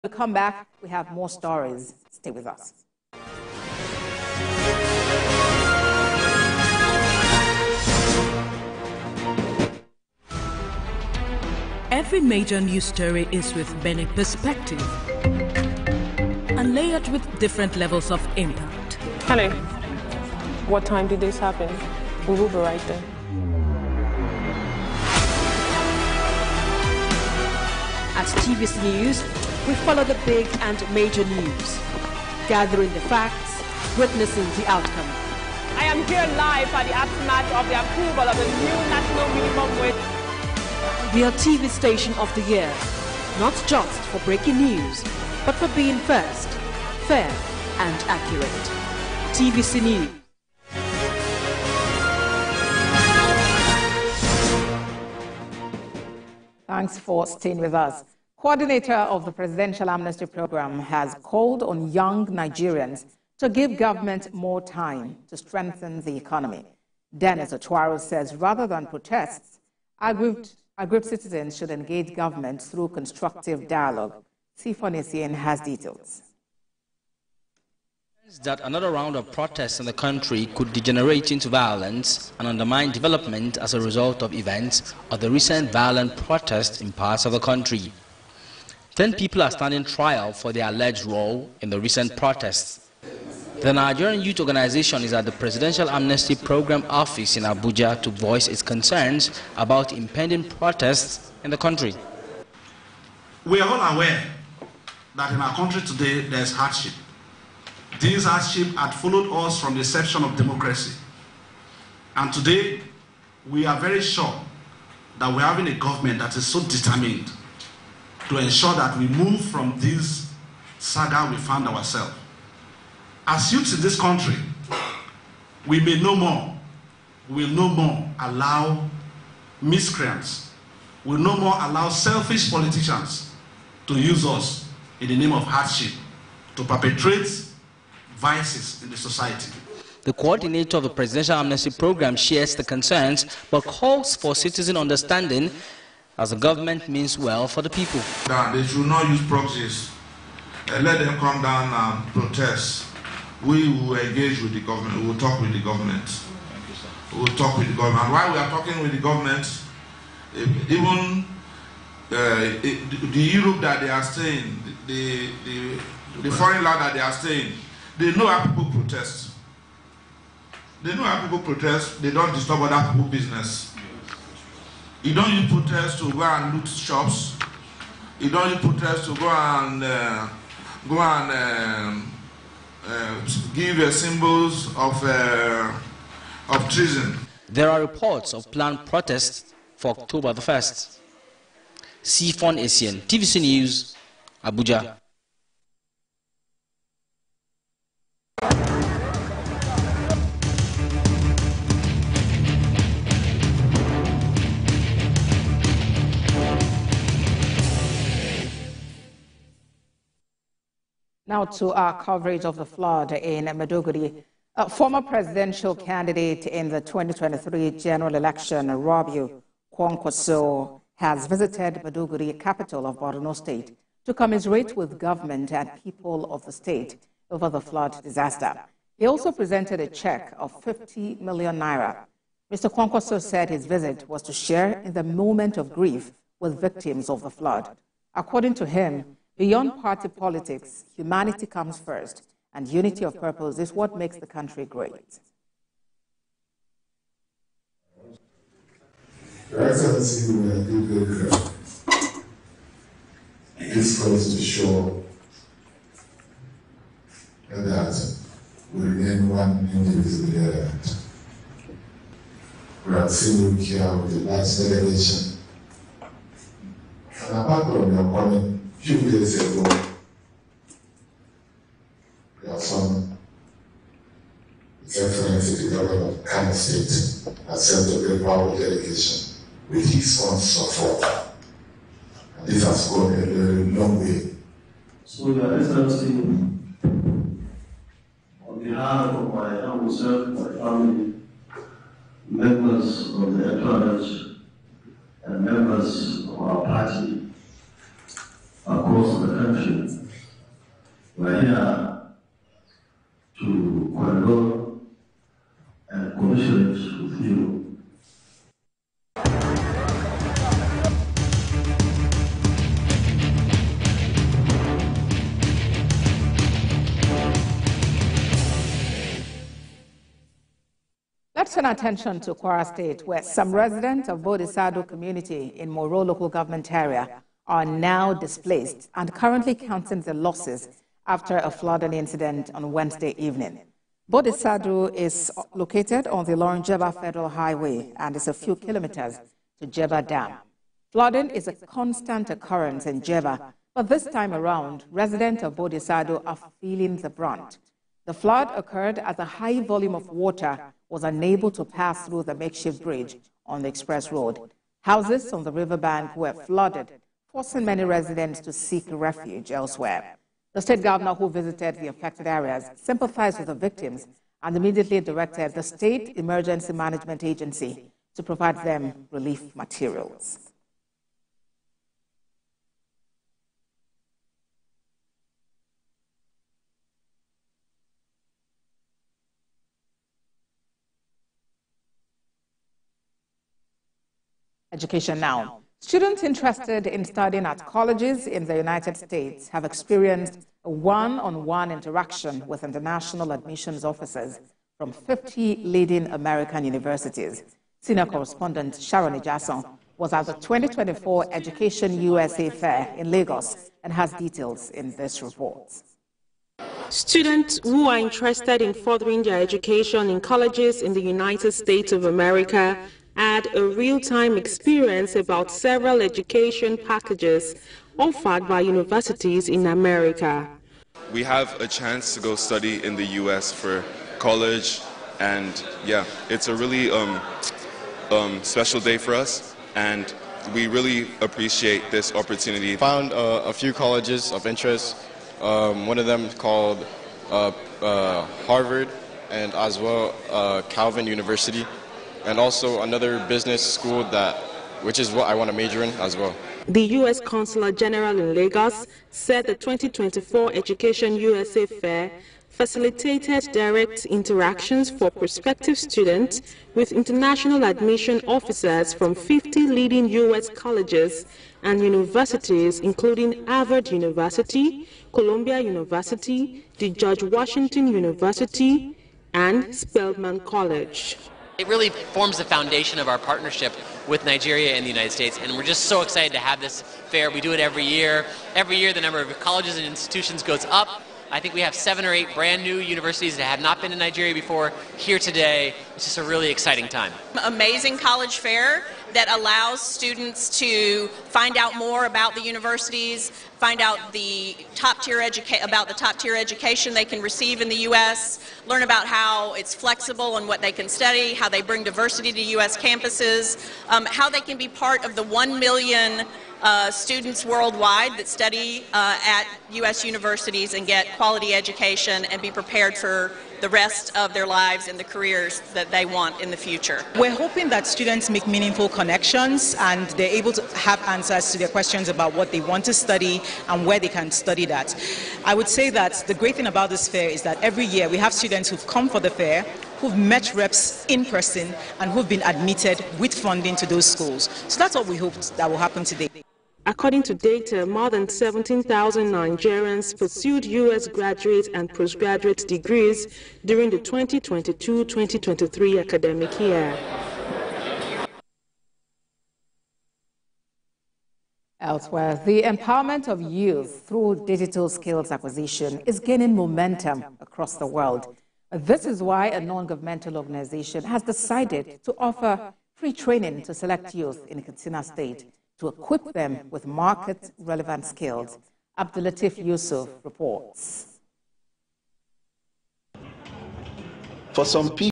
we come back, we have more stories. Stay with us. Every major news story is with many perspectives and layered with different levels of impact. Hello. What time did this happen? We will be right there. At TVC News, we follow the big and major news, gathering the facts, witnessing the outcome. I am here live at the aftermath of the approval of the new national minimum wage. We are TV Station of the Year, not just for breaking news, but for being first, fair and accurate. TVC News. Thanks for staying with us. Coordinator of the Presidential Amnesty Program has called on young Nigerians to give government more time to strengthen the economy. Dennis Otuaro says rather than protests, aggrieved citizens should engage government through constructive dialogue. N50M has details. That another round of protests in the country could degenerate into violence and undermine development as a result of events or the recent violent protests in parts of the country. 10 people are standing trial for their alleged role in the recent protests. The Nigerian Youth Organization is at the Presidential Amnesty Program office in Abuja to voice its concerns about impending protests in the country. We are all aware that in our country today there is hardship. This hardship had followed us from the inception of democracy. And today, we are very sure that we're having a government that is so determined to ensure that we move from this saga we found ourselves. As youths in this country, we will no more allow miscreants, we will no more allow selfish politicians to use us in the name of hardship to perpetrate vices in the society. The coordinator of the Presidential Amnesty Program shares the concerns but calls for citizen understanding as the government means well for the people. They should not use proxies. Let them come down and protest. We will engage with the government. We will talk with the government. We will talk with the government. While we are talking with the government, even the Europe that they are staying, the foreign land that they are staying, they know how people protest. They know how people protest. They don't disturb other people's business. You don't use protest to go and loot shops. You don't use protest to go and give symbols of treason. There are reports of planned protests for October the 1st. N50M, TVC News, Abuja. Now to our coverage of the flood in Maiduguri. Former presidential candidate in the 2023 general election, Kwankwaso, has visited Maiduguri, capital of Borno State, to commiserate with government and people of the state over the flood disaster. He also presented a check of 50 million naira. Mr. Kwankwaso said his visit was to share in the moment of grief with victims of the flood. According to him, beyond party politics, humanity comes first, and unity of purpose is what makes the country great. Your Excellency, we are deeply grateful. This goes to show that we remain one indivisible element. We have seen you here with a large delegation. And apart from your coming a few days ago, your son, His Excellency, the Governor of Kano State, has sent a very powerful delegation with his own support. And this has gone a very long way. So, Your Excellency, on behalf of my humble self, my family, members of the entourage, and members of our party, I across the country. We're here to condole and commiserate with you. Let's turn attention to Kwara State, where some residents of Bode Saadu community in Moro local government area are now displaced and currently counting the losses after a flooding incident on Wednesday evening. Bode Saadu is located on the Lorin-Jeba Federal Highway and is a few kilometers to Jeba Dam. Flooding is a constant occurrence in Jeba, but this time around, residents of Bode Saadu are feeling the brunt. The flood occurred as a high volume of water was unable to pass through the makeshift bridge on the express road. Houses on the riverbank were flooded, forcing many residents to seek refuge elsewhere. The state governor who visited the affected areas sympathized with the victims and immediately directed the State Emergency Management Agency to provide them relief materials. Education now. Students interested in studying at colleges in the United States have experienced a one-on-one interaction with international admissions officers from 50 leading American universities. Senior correspondent Sharon Ijason was at the 2024 Education USA Fair in Lagos and has details in this report. Students who are interested in furthering their education in colleges in the United States of America had a real-time experience about several education packages offered by universities in America. We have a chance to go study in the U.S. for college, and yeah, it's a really special day for us, and we really appreciate this opportunity. Found a few colleges of interest, one of them called Harvard, and as well Calvin University, and also another business school which is what I want to major in as well. The U.S. Consular General in Lagos said the 2024 Education USA Fair facilitated direct interactions for prospective students with international admission officers from 50 leading U.S. colleges and universities, including Harvard University, Columbia University, the George Washington University, and Spelman College. It really forms the foundation of our partnership with Nigeria and the United States, and we're just so excited to have this fair. We do it every year. Every year the number of colleges and institutions goes up. I think we have 7 or 8 brand new universities that have not been to Nigeria before here today. It's just a really exciting time. Amazing college fair that allows students to find out more about the universities, find out the top-tier education they can receive in the U.S., learn about how it's flexible and what they can study, how they bring diversity to U.S. campuses, how they can be part of the 1 million students worldwide that study at U.S. universities and get quality education and be prepared for the rest of their lives and the careers that they want in the future. We're hoping that students make meaningful connections and they're able to have answers to their questions about what they want to study and where they can study that. I would say that the great thing about this fair is that every year we have students who've come for the fair, who've met reps in person, and who've been admitted with funding to those schools. So that's what we hope that will happen today. According to data, more than 17,000 Nigerians pursued U.S. graduate and postgraduate degrees during the 2022-2023 academic year. Elsewhere, the empowerment of youth through digital skills acquisition is gaining momentum across the world. This is why a non-governmental organization has decided to offer free training to select youth in Katsina State to equip them with market-relevant skills. Abdulatif Yusuf reports. For some people,